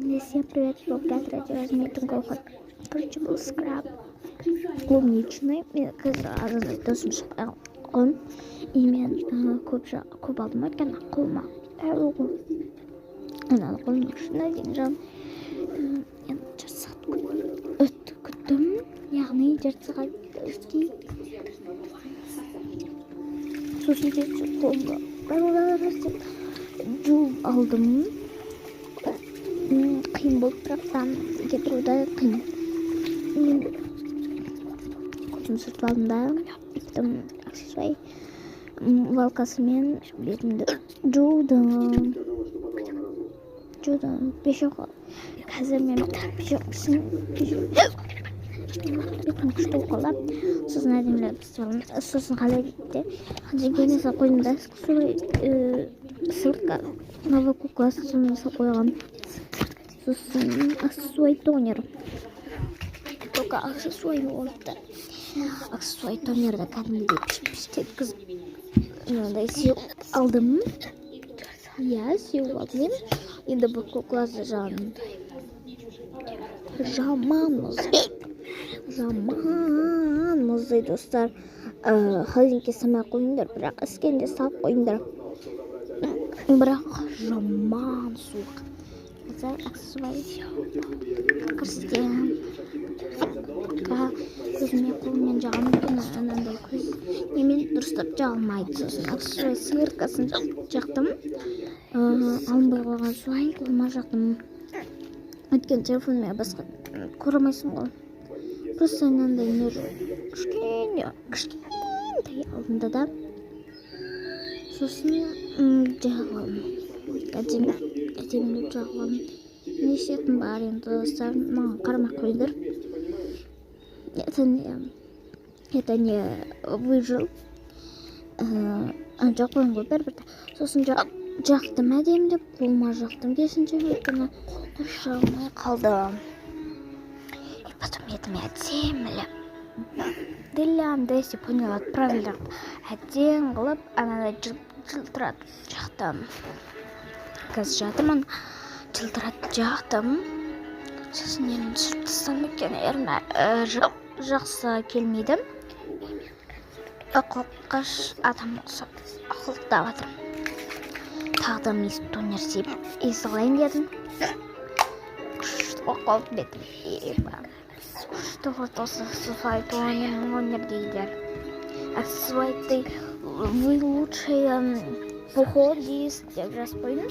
Всем привет, это 5 размер гохот. Короче, был скраб клубничный. Мен қазір досым шыққан. И мен көп алдым өйткені қолыма ананы клубничный деген жан. Енді жарты сағат күттім, яғни жарты сағат өтті. Сосын қолымды жуып алдым. Қиын болып бірақтан кетіруді қиын. Көзім сүртіп алдым да бүттім аксессуай валкасымен бетімді жудым. 5 ақ. Қазір мен бетім күшті қолап сосын әдемілеп істеп сосын қалай кетті. Жеңгеме салып қойдым да ссылка новый кукласы соны салып қойған. Сосын аксессуай тонер. Только аксессуай болыпты. Аксессуай тонерді кәдімгідей піштеткізіп мынандай сеуіп алдым. Иә, сеуіп алдым. Енді бұл кукласы жаман мұздай достар. Холодильникке салмай қойыңдар, бірақ іскенде салып қойыңдар. Бірақ жаман суық. Қазір аксессуай кірістем. Көзіме қолыммен жағам өйткені анандай көз немен дұрыстап жағылмайды. Сосын аксессуай сыйыркасын жақтым. Алынбай қойған соң қолыма жақтым. Өйткені телефонмен басқа көре алмайсың ғой. Просто анандай кішкентай алдында да. Сосын жағылым. Әдемілеп жағылым. Не істетім бар енді достар, маған қарамақ қойдыр. Это не выжил. Жоқ қойын ғой бір-бірді. Сосын жақтым әдемілеп, қолыма жақтым кесінше өйткені қолым жағылмай қалды. И потом етім әдемілеп. Ділямды, если поняла, правильно. Әдем қылып, анада жылтыратып жақтым. Қазір жатырмын, жылтыратып жақтым. Сосын енді сүртістан өйткені жақсы келмейді. Ақылқаш адам ұқсап ақылықтап атырым. Тағдым тонер сеп есіғылайын дедім. Күшті қоқалып бетім. Күшті қотосы аксессуай тонер дейдер. Аксессуай вы лучшие в уходе деп жазып қойдым.